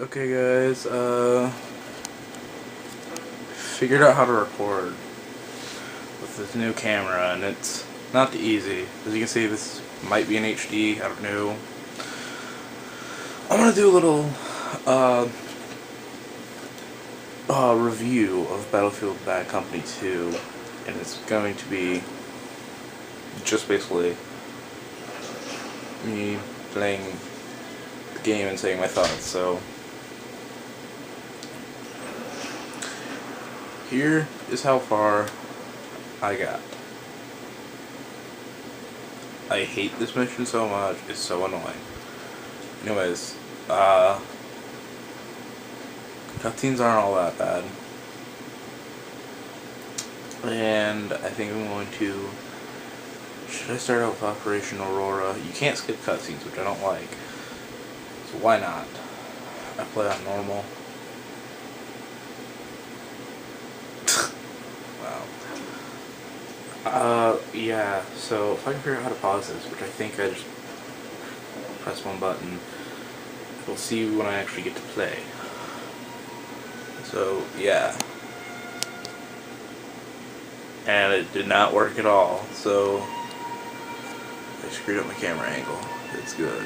Okay guys, figured out how to record with this new camera, and it's not the easy. As you can see, this might be in HD, I don't know. I'm gonna do a little, review of Battlefield Bad Company 2, and it's going to be just basically me playing the game and saying my thoughts. So here is how far I got. I hate this mission so much, it's so annoying. Anyways, cutscenes aren't all that bad. And I think I'm going to... Should I start out with Operation Aurora? You can't skip cutscenes, which I don't like. So why not? I play on normal. Wow. Yeah, so if I can figure out how to pause this, which I think I just press one button, we'll see when I actually get to play. So, yeah. And it did not work at all, so I screwed up my camera angle. It's good.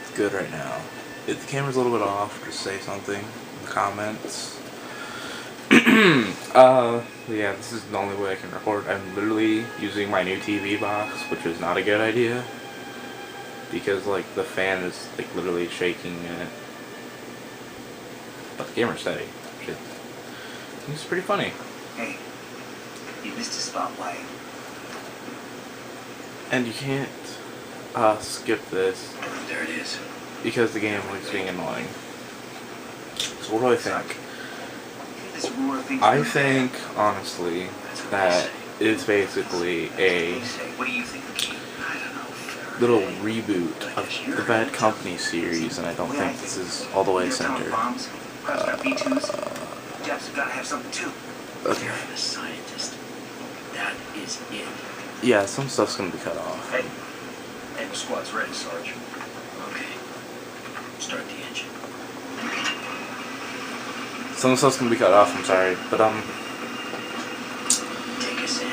It's good right now. If the camera's a little bit off, just say something in the comments. Yeah, this is the only way I can record. I'm literally using my new TV box, which is not a good idea, because like the fan is like literally shaking and but the camera's steady. Shit. It's pretty funny. Hey, you missed a spotlight. And you can't skip this. There it is. Because the game likes being annoying. So what do I think? I think, honestly, that it's basically a little reboot of the Bad Company series, and I don't think this is all the way centered. Okay. Yeah, some stuff's gonna be cut off. Hey, the squad's ready, Sarge. Okay. Start the engine. Some stuff's gonna be cut off, I'm sorry, but Take us in.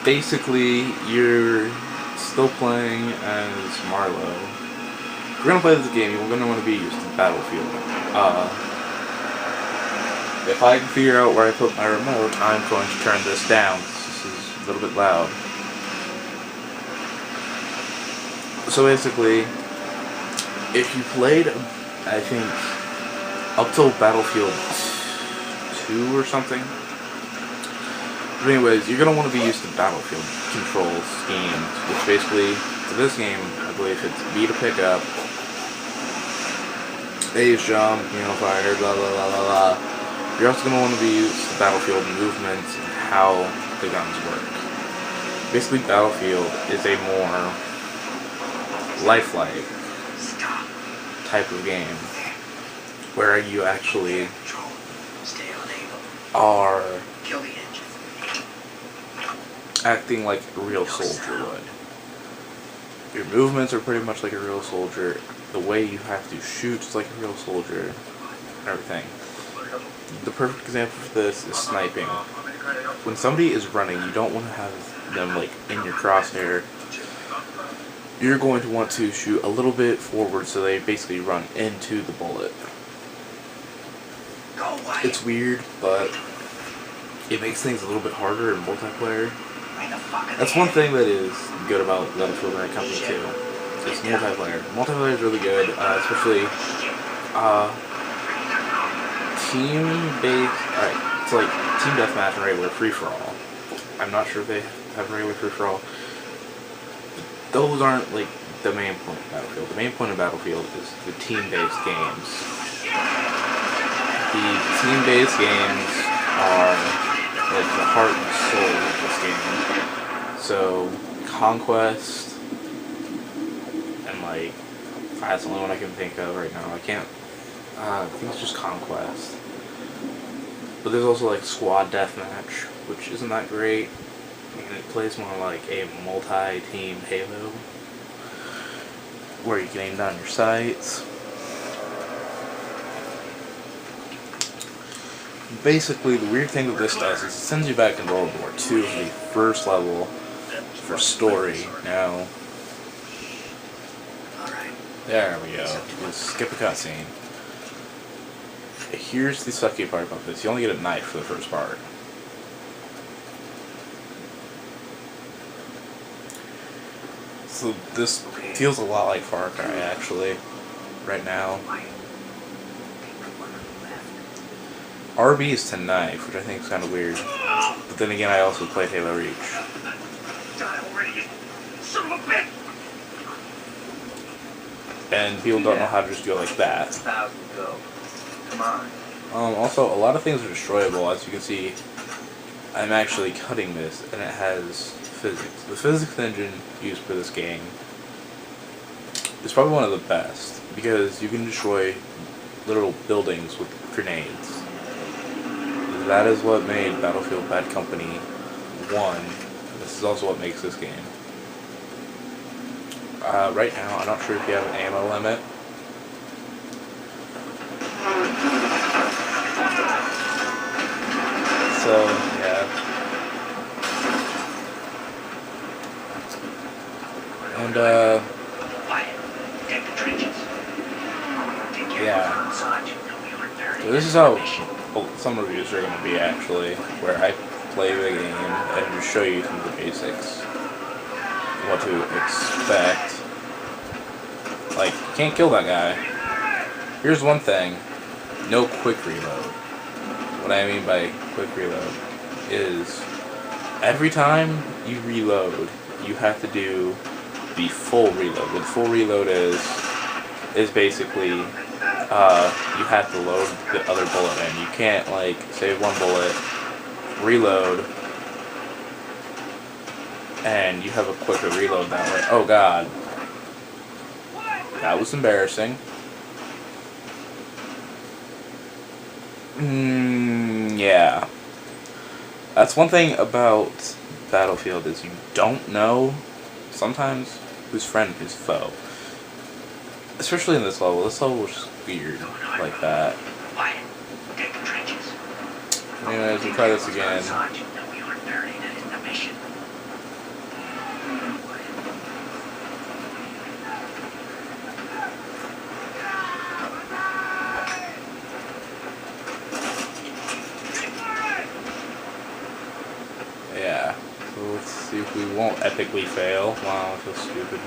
basically you're still playing as Marlowe. If we're gonna play this game, we're gonna want to be used to Battlefield. If I can figure out where I put my remote, I'm going to turn this down. This is a little bit loud. So basically, if you played, I think, up till Battlefield 2 or something. But anyways, you're going to want to be used to Battlefield control schemes, which basically, for this game, I believe it's B to pick up, A is jump, fire, blah blah blah blah blah. You're also going to want to be used to Battlefield movements and how the guns work. Basically, Battlefield is a more lifelike type of game, where you actually are acting like a real soldier would. Your movements are pretty much like a real soldier. The way you have to shoot is like a real soldier. And everything. The perfect example for this is sniping. When somebody is running, you don't want to have them like in your crosshair. You're going to want to shoot a little bit forward so they basically run into the bullet. It's weird, but it makes things a little bit harder in multiplayer. That's one thing that is good about Battlefield Bad Company 2. It's multiplayer. Multiplayer is really good, especially team-based. Alright, it's like team deathmatch and regular free-for-all. I'm not sure if they have regular free-for-all. Those aren't like the main point of Battlefield. The main point of Battlefield is the team-based games. The team-based games are like the heart and soul of this game. So, Conquest, and like, that's the only one I can think of right now. I think it's just Conquest. But there's also like Squad Deathmatch, which isn't that great. And it plays more like a multi-team Halo, where you can aim down your sights. basically, the weird thing that this does is it sends you back into World War II, the first level for story. Now, there we go. We'll skip a cutscene. Here's the sucky part about this. You only get a knife for the first part. So this feels a lot like Far Cry, actually, right now. RB is to knife, which I think is kind of weird. But then again, I also played Halo Reach. And people don't know how to just go like that. Also, a lot of things are destroyable. As you can see, I'm actually cutting this, and it has physics. The physics engine used for this game is probably one of the best, because you can destroy literal buildings with grenades. That is what made Battlefield Bad Company 1. This is also what makes this game. Right now, I'm not sure if you have an ammo limit. So, yeah. And, yeah. So this is how some reviews are going to be, actually, where I play the game and just show you some of the basics. What to expect. Like, you can't kill that guy. Here's one thing. No quick reload. What I mean by quick reload is every time you reload, you have to do the full reload. What full reload is basically you have to load the other bullet in. You can't, like, save one bullet, reload, and you have a quicker reload that way. Oh god. That was embarrassing. Yeah. That's one thing about Battlefield, is you don't know sometimes who's friend, who's foe. Especially in this level. This level was just weird like that. Anyways, we'll try this again. Yeah. So let's see if we won't epically fail. Wow, I feel stupid.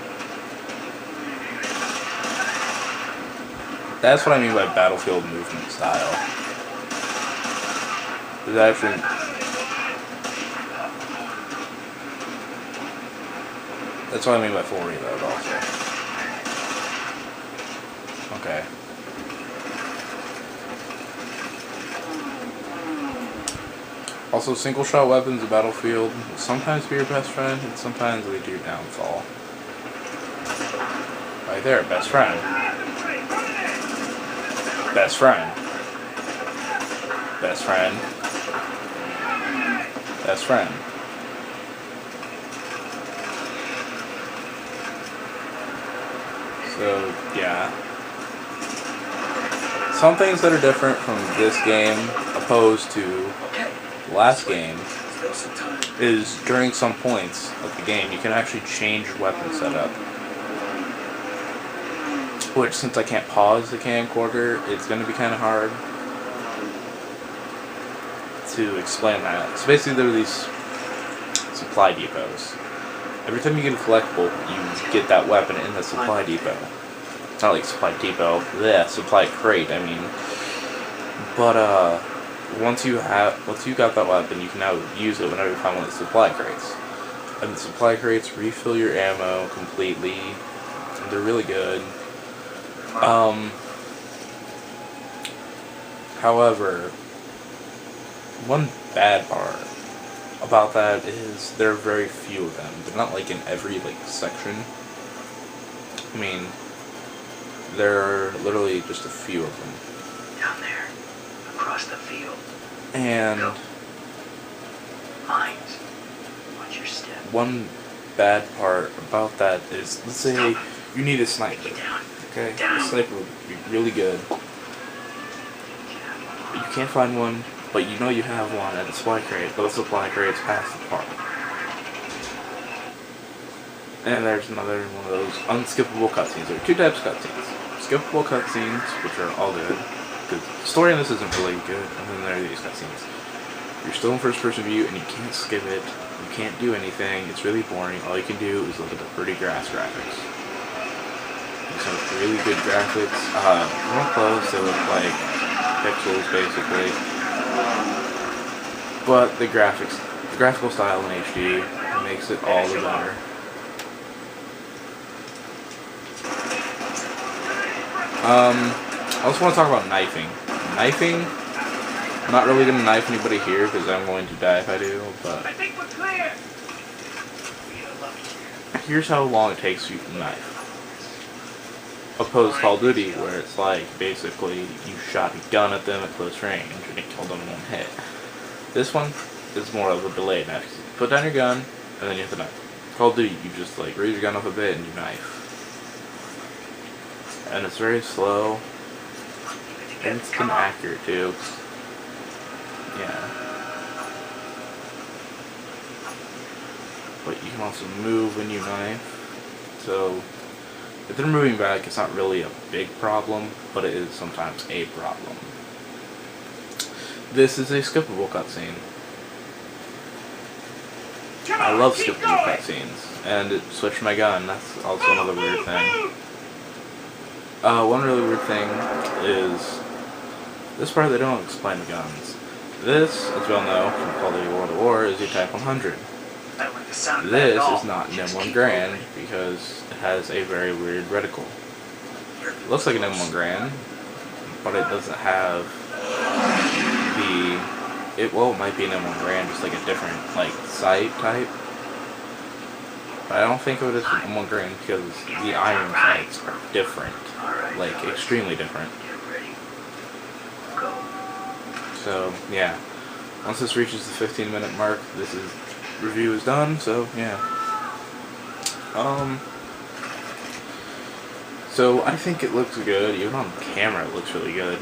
That's what I mean by Battlefield movement style. It's actually... That's what I mean by full reload also. Okay. Also, single shot weapons in Battlefield will sometimes be your best friend, and sometimes lead to your downfall. Right there, best friend. Best friend. Best friend. Best friend. So, yeah. Some things that are different from this game, opposed to the last game, is during some points of the game, you can actually change your weapon setup. Which, since I can't pause the camcorder, it's going to be kind of hard to explain that. So basically, there are these supply depots. Every time you get a collectible, you get that weapon in the supply depot. It's not like supply depot, supply crate, I mean. But once you got that weapon, you can now use it whenever you find one of the supply crates. And the supply crates refill your ammo completely. And they're really good. However, one bad part about that is there are very few of them. They're not like in every section. I mean, there are literally just a few of them. Down there, across the field. And Mines. Watch your step. One bad part about that is, let's say you need a sniper. Okay, a sniper would be really good. But you can't find one but you know you have one at the supply crate, but the supply crate's past the part. And there's another one of those unskippable cutscenes. There are two types of cutscenes. Skippable cutscenes, which are all good, because the story in this isn't really good, and then there are these cutscenes. You're still in first person view, and you can't skip it, you can't do anything, it's really boring, all you can do is look at the pretty grass graphics. Some really good graphics, real close, they look like pixels basically, but the graphical style in HD makes it all the better. I also want to talk about knifing. Knifing, I'm not really going to knife anybody here because I'm going to die if I do, but I think we're clear. here's how long it takes you to knife. Opposed to Call of Duty, where it's like, basically, you shot a gun at them at close range and it killed them in one hit. This one is more of a delayed knife. You put down your gun, and then you have to knife. Call of Duty, you just like raise your gun up a bit and you knife. And it's very slow, and it's inaccurate too. Yeah. But you can also move when you knife, so if they're moving back, it's not really a big problem, but it is sometimes a problem. This is a skippable cutscene. I love skippable cutscenes, and it switched my gun, that's also another weird thing. One really weird thing is this part they don't explain the guns. This, as we all know from Call of Duty World at War, is your Type 100. This is not an M1 Garand because it has a very weird reticle. It looks like an M1 Garand, but it doesn't have it might be an M1 Garand, just like a different like sight type. But I don't think of it as an M1 Garand because the iron sights are different, like extremely different. So yeah, once this reaches the 15-minute mark, review is done. So yeah. So I think it looks good. Even on camera, it looks really good.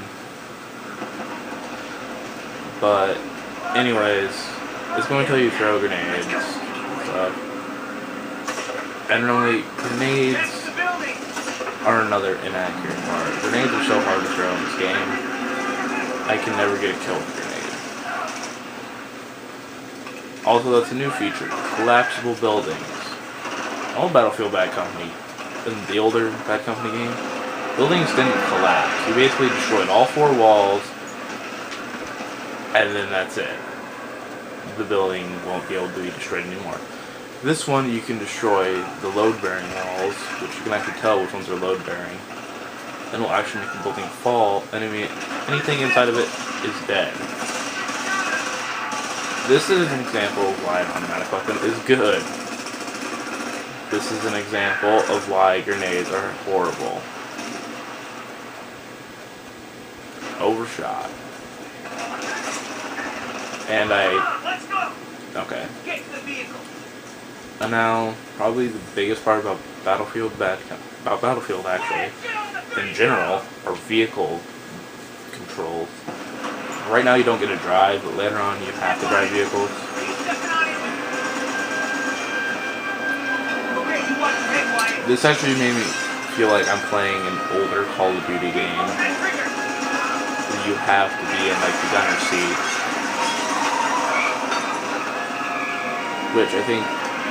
But anyways, it's going to tell you to throw grenades. And really, grenades are another inaccurate part. Grenades are so hard to throw in this game. I can never get a kill with a grenade. Also, that's a new feature. Collapsible buildings. Old Battlefield Bad Company, in the older Bad Company game, buildings didn't collapse. You basically destroyed all 4 walls, and then that's it. The building won't be able to be destroyed anymore. This one, you can destroy the load-bearing walls, which you can actually tell which ones are load-bearing. And it'll actually make the building fall, and anything inside of it is dead. This is an example of why an automatic weapon is good. This is an example of why grenades are horrible. Overshot. And okay. And now, probably the biggest part about Battlefield actually, in general, are vehicle controls. Right now you don't get to drive, but later on you have to drive vehicles. This actually made me feel like I'm playing an older Call of Duty game. You have to be in like the gunner seat. Which I think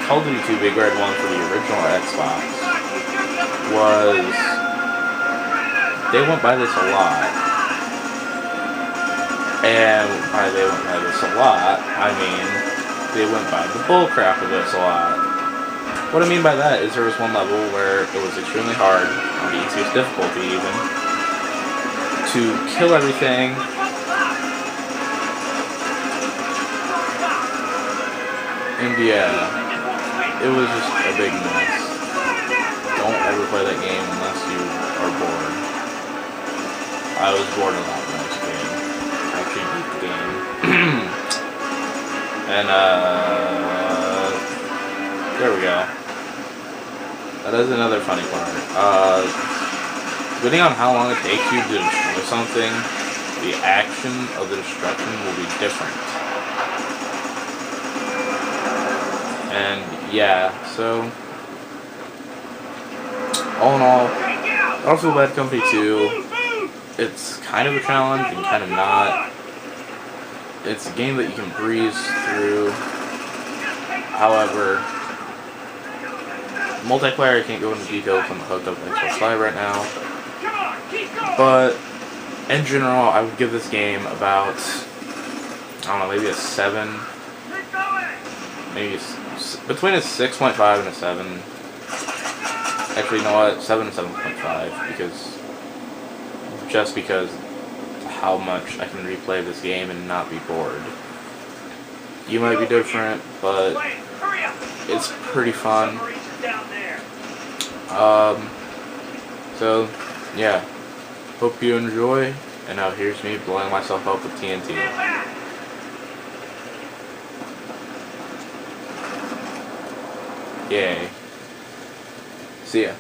Call of Duty 2 Big Red 1 for the original Xbox was... They went by this a lot. And by they went by this a lot, I mean they went by the bullcrap of this a lot. What I mean by that is there was one level where it was extremely hard, on the easiest difficulty even, to kill everything. And yeah, it was just a big mess. Don't ever play that game unless you are bored. I was bored a lot when I was a kid. I actually beat the game. And there we go. That is another funny part. Depending on how long it takes you to destroy something, the action of the destruction will be different. And yeah, so all in all, also Bad Company 2, it's kind of a challenge and kind of not. It's a game that you can breeze through. However, multiplayer I can't go into details. I'm hooked up to Xbox Live right now. But in general, I would give this game about, I don't know, maybe a 7. Maybe between a 6.5 and a 7. Actually, you know what? 7 and 7.5, because how much I can replay this game and not be bored. You might be different, but it's pretty fun. So yeah, hope you enjoy. And now here's me blowing myself up with TNT. Yay. See ya.